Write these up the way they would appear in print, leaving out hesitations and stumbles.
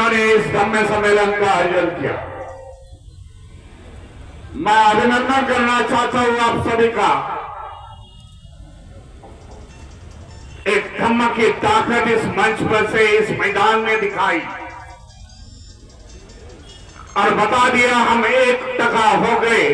जिन्होंने इस धम्म सम्मेलन का आयोजन किया। मैं अभिनंदन करना चाहता हूं आप सभी का। एक धम्म की ताकत इस मंच पर से इस मैदान में दिखाई और बता दिया हम 1% हो गए,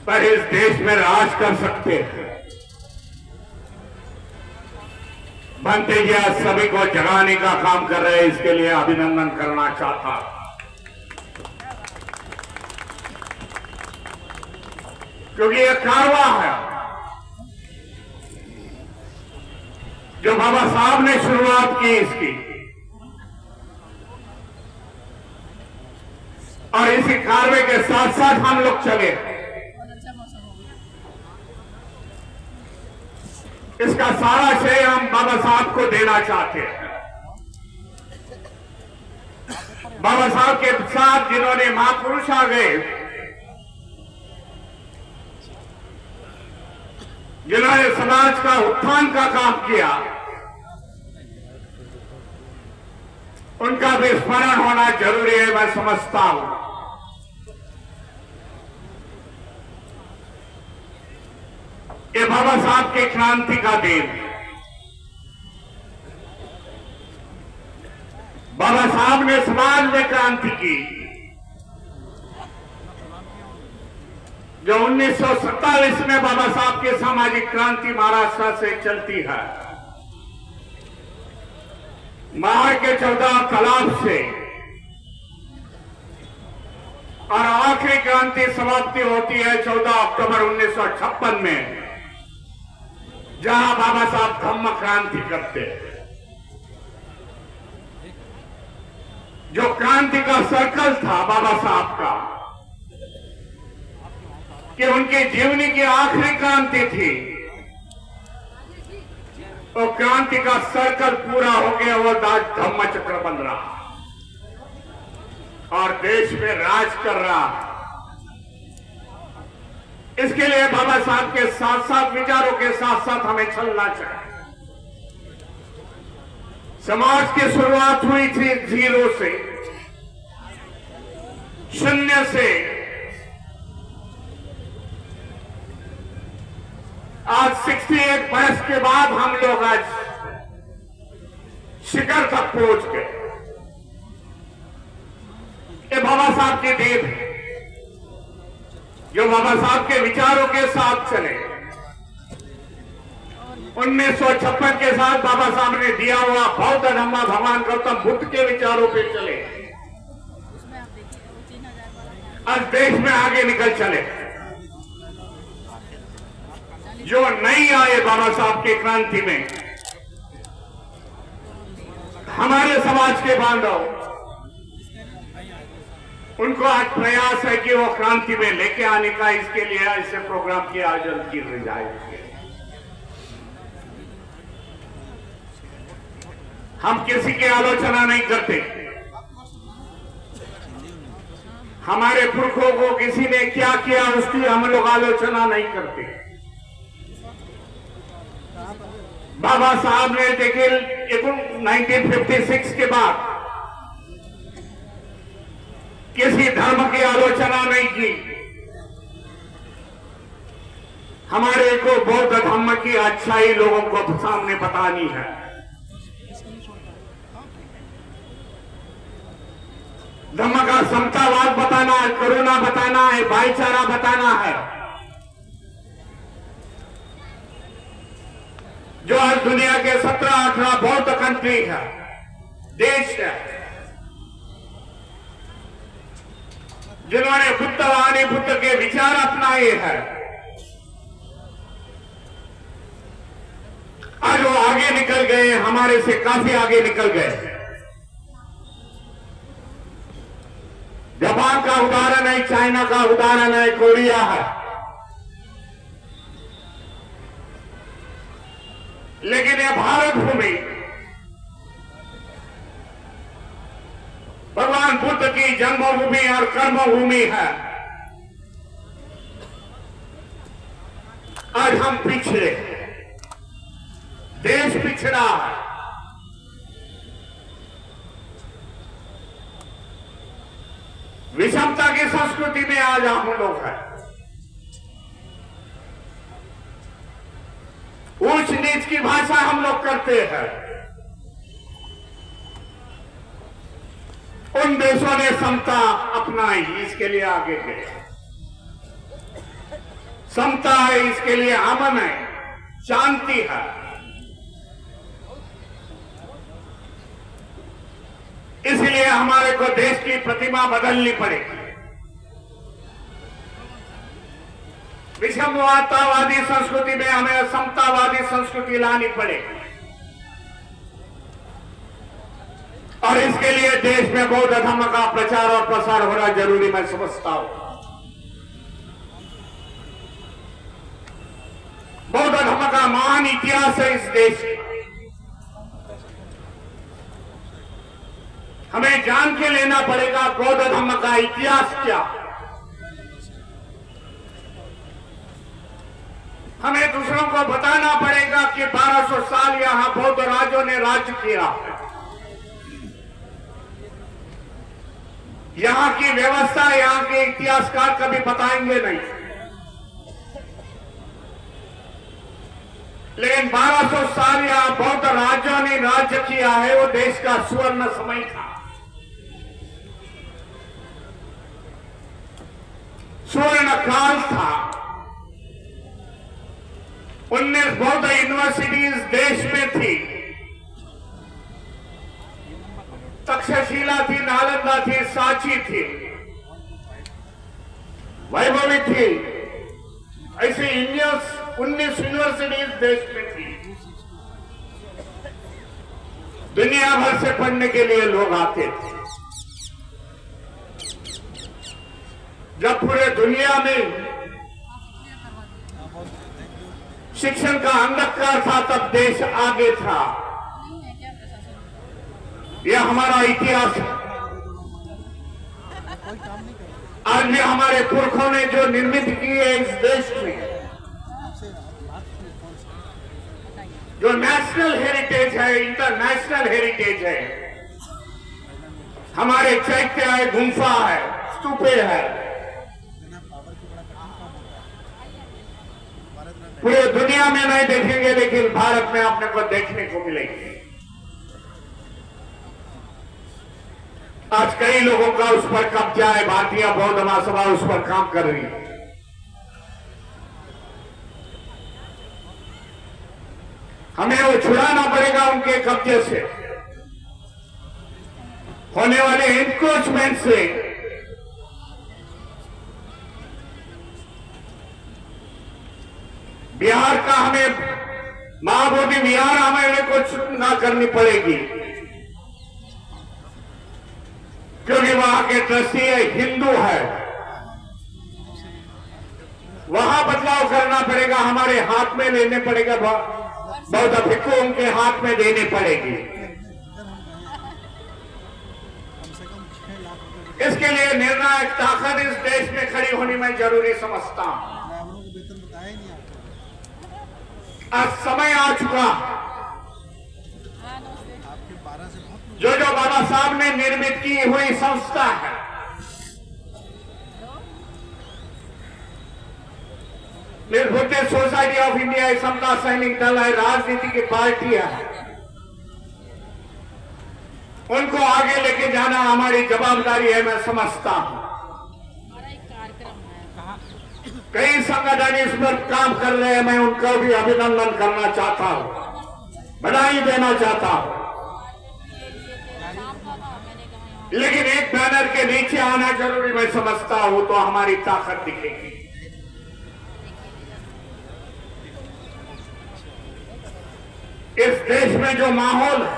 पर इस देश में राज कर सकते हैं। बनते जी आज सभी को जगाने का काम कर रहे हैं, इसके लिए अभिनंदन करना चाहता। क्योंकि यह कारवा है जो बाबा साहब ने शुरुआत की इसकी, और इसी कारवे के साथ साथ हम लोग चले। इसका सारा श्रेय हम बाबा साहब को देना चाहते हैं। बाबा साहब के साथ जिन्होंने महापुरुष आ गए, जिन्होंने समाज का उत्थान का काम किया, उनका भी स्मरण होना जरूरी है, मैं समझता हूं। ये बाबा साहब के क्रांति का दिन, बाबा साहब ने समाज में क्रांति की जो 1947 में बाबा साहब की सामाजिक क्रांति महाराष्ट्र से चलती है। महार के 14 तालाब से और आखिरी क्रांति समाप्ति होती है 14 अक्टूबर 1956 में, जहां बाबा साहब धम्म क्रांति करते हैं। जो क्रांति का सर्कल था बाबा साहब का, कि उनकी जीवनी की आखिरी क्रांति थी, तो क्रांति का सर्कल पूरा हो गया, वो धम्म चक्र बन रहा और देश में राज कर रहा। इसके लिए बाबा साहब के साथ साथ विचारों के साथ साथ हमें चलना चाहिए। समाज की शुरुआत हुई थी 0 से, 0 से। आज 61 वर्ष के बाद हम लोग आज शिखर तक पहुंच गए। ये बाबा साहब की देन है, जो बाबा साहब के विचारों के साथ चले। 1956 के साथ बाबा साहब ने दिया हुआ बौद्ध धम्म भगवान गौतम बुद्ध के विचारों पे चले, आज देश में आगे निकल चले। जो नहीं आए बाबा साहब की क्रांति में, हमारे समाज के बांधव, उनको आज प्रयास है कि वो क्रांति में लेके आने का। इसके लिए ऐसे प्रोग्राम की आयोजन की जाए। हम किसी की आलोचना नहीं करते। हमारे पुरखों को किसी ने क्या किया उसकी हम लोग आलोचना नहीं करते। बाबा साहब ने देखिए 1956 के बाद किसी धर्म की आलोचना नहीं की। हमारे को बौद्ध धर्म की अच्छाई लोगों को सामने बतानी है। धर्म का समतावाद बताना है, करुणा बताना है, भाईचारा बताना है। जो आज दुनिया के 17-18 बौद्ध कंट्री है, देश है, जिन्होंने बुद्धवाणी बुद्ध के विचार अपनाए हैं, आज वो आगे निकल गए, हमारे से काफी आगे निकल गए। जापान का उदाहरण है, चाइना का उदाहरण है, कोरिया है। लेकिन यह भारत भूमि भगवान बुद्ध की जन्मभूमि और कर्मभूमि है। आज हम पिछड़े, देश पिछड़ा है। विषमता की संस्कृति में आज हम लोग हैं। ऊंच नीच की भाषा हम लोग करते हैं। उन देशों ने समता अपनाई, इसके लिए आगे गए। समता है, इसके लिए अमन है, शांति है। इसलिए हमारे को देश की प्रतिमा बदलनी पड़ेगी। विषमतावादी संस्कृति में हमें समतावादी संस्कृति लानी पड़ेगी और इसके लिए देश में बौद्ध धर्म का प्रचार और प्रसार होना जरूरी मैं समझता हूं। बौद्ध धर्म का महान इतिहास है इस देश में। हमें जान के लेना पड़ेगा बौद्ध धर्म का इतिहास क्या। हमें दूसरों को बताना पड़ेगा कि 1200 साल यहां बौद्ध राजों ने राज्य किया है। यहां की व्यवस्था, यहां के इतिहासकार कभी बताएंगे नहीं, लेकिन 1200 साल यहां बौद्ध राजों ने राज्य किया है। वो देश का स्वर्ण समय था, स्वर्ण काल था। 19 बौद्ध यूनिवर्सिटीज देश में थी। तक्षशिला थी, नालंदा थी, सांची थी, वैभवी थी। ऐसे 19 यूनिवर्सिटीज देश में थी। दुनिया भर से पढ़ने के लिए लोग आते थे। जब पूरे दुनिया में शिक्षण का अंधकार था तब देश आगे था। यह हमारा इतिहास है। आज भी हमारे पुरखों ने जो निर्मित की है इस देश में, जो नेशनल हेरिटेज है, इंटरनेशनल हेरिटेज है। हमारे चैत्य है, गुम्फा है, स्तूपे है, पूरे दुनिया में नहीं देखेंगे लेकिन भारत में अपने को देखने को मिलेगी। आज कई लोगों का उस पर कब्जा है। भारतीय बौद्ध महासभा उस पर काम कर रही है। हमें वो छुड़ाना पड़ेगा उनके कब्जे से, होने वाले एनक्रोचमेंट से। बिहार का हमें महाबोधि विहार हमें कुछ ना करनी पड़ेगी, क्योंकि वहां के ट्रस्टी हिंदू है। वहां बदलाव करना पड़ेगा, हमारे हाथ में लेने पड़ेगा। बौद्ध भिक्खु उनके हाथ में देने पड़ेगी। इसके लिए निर्णायक ताकत इस देश में खड़ी होनी मैं जरूरी समझता हूं। आज समय आ चुका, जो बाबा साहब ने निर्मित की हुई संस्था है, निर्भुत सोसाइटी ऑफ इंडिया, समता सैनिक दल है, राजनीति की पार्टियां हैं, उनको आगे लेके जाना हमारी जवाबदारी है मैं समझता हूं। कई संगठन इस पर काम कर रहे हैं, मैं उनको भी अभिनंदन करना चाहता हूं, बधाई देना चाहता हूं। लेकिन एक बैनर के नीचे आना जरूरी मैं समझता हूं, तो हमारी ताकत दिखेगी। इस देश में जो माहौल है,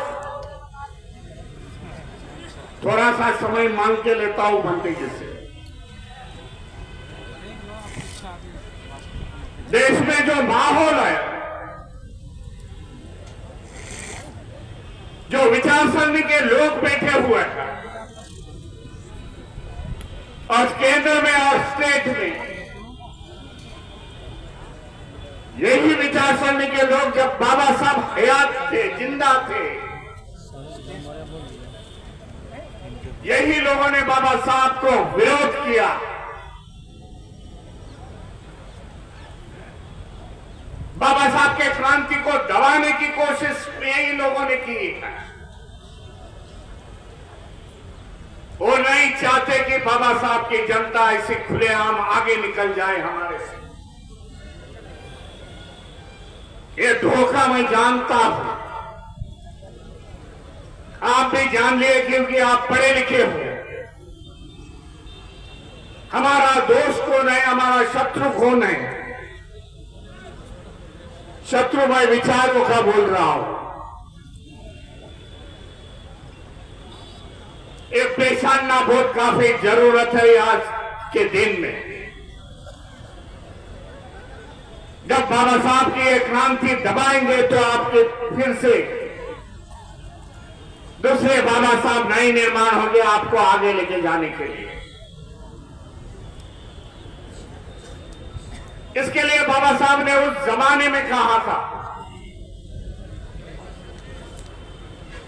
थोड़ा सा समय मांग के लेता हूं बनते जैसे। देश में जो माहौल है, जो विचारसरणी के लोग बैठे हुए हैं, और केंद्र में और स्टेट में, यही विचारसरणी के लोग जब बाबा साहब हयात थे, जिंदा थे, यही लोगों ने बाबा साहब को विरोध किया। बाबा साहब के क्रांति को दबाने की कोशिश यही लोगों ने की है। वो नहीं चाहते कि बाबा साहब की जनता ऐसे खुलेआम आगे निकल जाए हमारे से। ये धोखा मैं जानता हूं, आप भी जान लिए क्योंकि आप पढ़े लिखे हो। हमारा दोस्त कौन है, हमारा शत्रु कौन है? शत्रु मैं विचारों का बोल रहा हूं। एक पहचानना बहुत काफी जरूरत है आज के दिन में। जब बाबा साहब की एक क्रांति दबाएंगे तो आपके फिर से दूसरे बाबा साहब नए निर्माण होंगे आपको आगे लेके जाने के लिए। इसके लिए बाबा साहब ने उस जमाने में कहा था,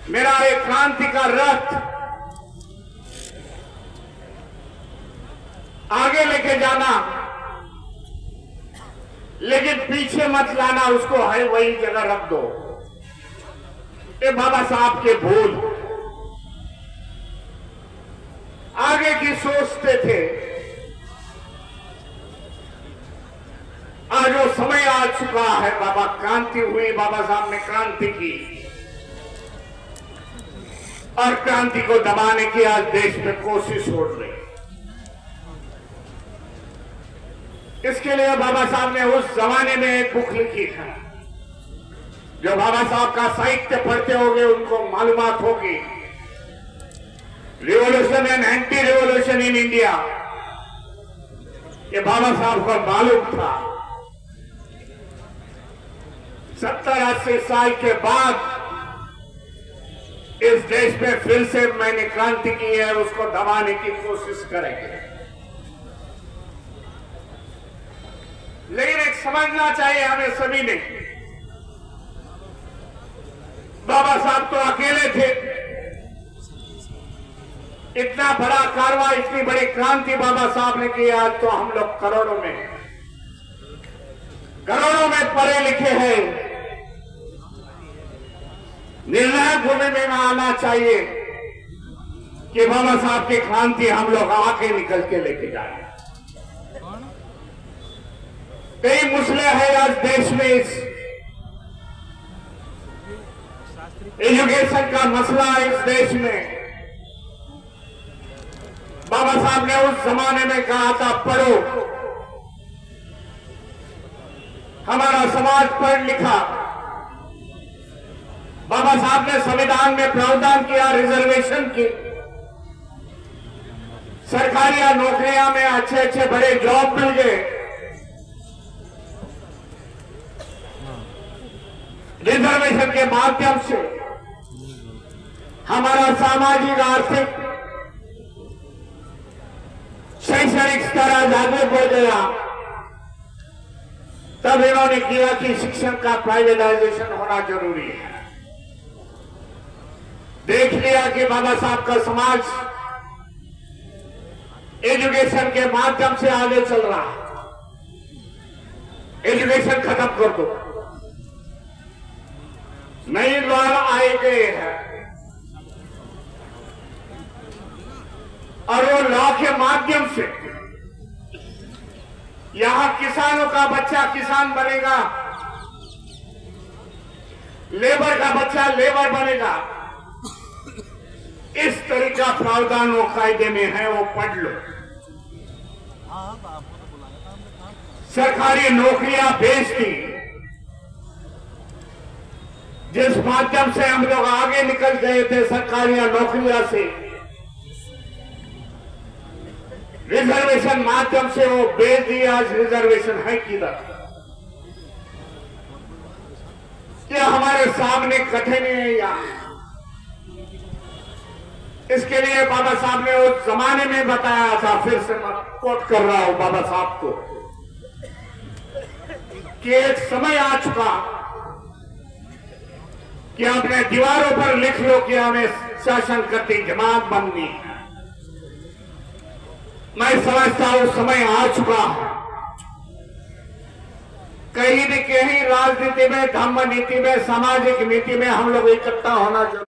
मेरा एक क्रांति का रथ आगे लेके जाना, लेकिन पीछे मत लाना, उसको है वही जगह रख दो। ये बाबा साहब के भूल आगे की सोचते थे। आज वो समय आ चुका है, बाबा क्रांति हुई, बाबा साहब ने क्रांति की और क्रांति को दबाने की आज देश में कोशिश हो रही। इसके लिए बाबा साहब ने उस जमाने में एक बुक लिखी है। जो बाबा साहब का साहित्य पढ़ते होंगे उनको मालूमात होगी, revolution and anti revolution in India. ये बाबा साहब को मालूम था 70-80 साल के बाद इस देश में फिर से मैंने क्रांति की है, उसको दबाने की कोशिश करेंगे। लेकिन एक समझना चाहिए हमें सभी ने, बाबा साहब तो अकेले थे। इतना बड़ा कारवां, इतनी बड़ी क्रांति बाबा साहब ने की। आज तो हम लोग करोड़ों में पढ़े लिखे हैं। निर्णायक भूमि में आना चाहिए कि बाबा साहब की क्रांति हम लोग आके निकल के लेके जाए। कई मुसले हैं आज देश में, इस एजुकेशन का मसला है इस देश में। बाबा साहब ने उस जमाने में कहा था पढ़ो, हमारा समाज पढ़ लिखा। बाबा साहब ने संविधान में प्रावधान किया रिजर्वेशन की, सरकारी नौकरियां में अच्छे बड़े जॉब मिल गए। रिजर्वेशन के माध्यम से हमारा सामाजिक आर्थिक शैक्षणिक स्तर आज आगे बढ़ गया। तब इन्होंने किया कि शिक्षण का प्राइवेटाइजेशन होना जरूरी है। देख लिया कि बाबा साहब का समाज एजुकेशन के माध्यम से आगे चल रहा है, एजुकेशन खत्म कर दो। नई लॉ आए गए हैं और वो लॉ के माध्यम से यहां किसानों का बच्चा किसान बनेगा, लेबर का बच्चा लेबर बनेगा। इस तरीका प्रावधान वो कायदे में है, वो पढ़ लो। सरकारी नौकरियां बेच दी, जिस माध्यम से हम लोग आगे निकल गए थे सरकारी नौकरियां से, रिजर्वेशन माध्यम से वो बेच दिया। आज रिजर्वेशन है किधर? क्या हमारे सामने कठिन है यहाँ? इसके लिए बाबा साहब ने उस जमाने में बताया था, फिर से मैं कोट कर रहा हूं बाबा साहब को, कि एक समय आ चुका कि अपने दीवारों पर लिख लो कि हमें शासन करती जमात बननी है। मैं समझता हूं समय आ चुका, कहीं न कहीं राजनीति में, धर्म नीति में, सामाजिक नीति में हम लोग इकट्ठा होना जरूरी।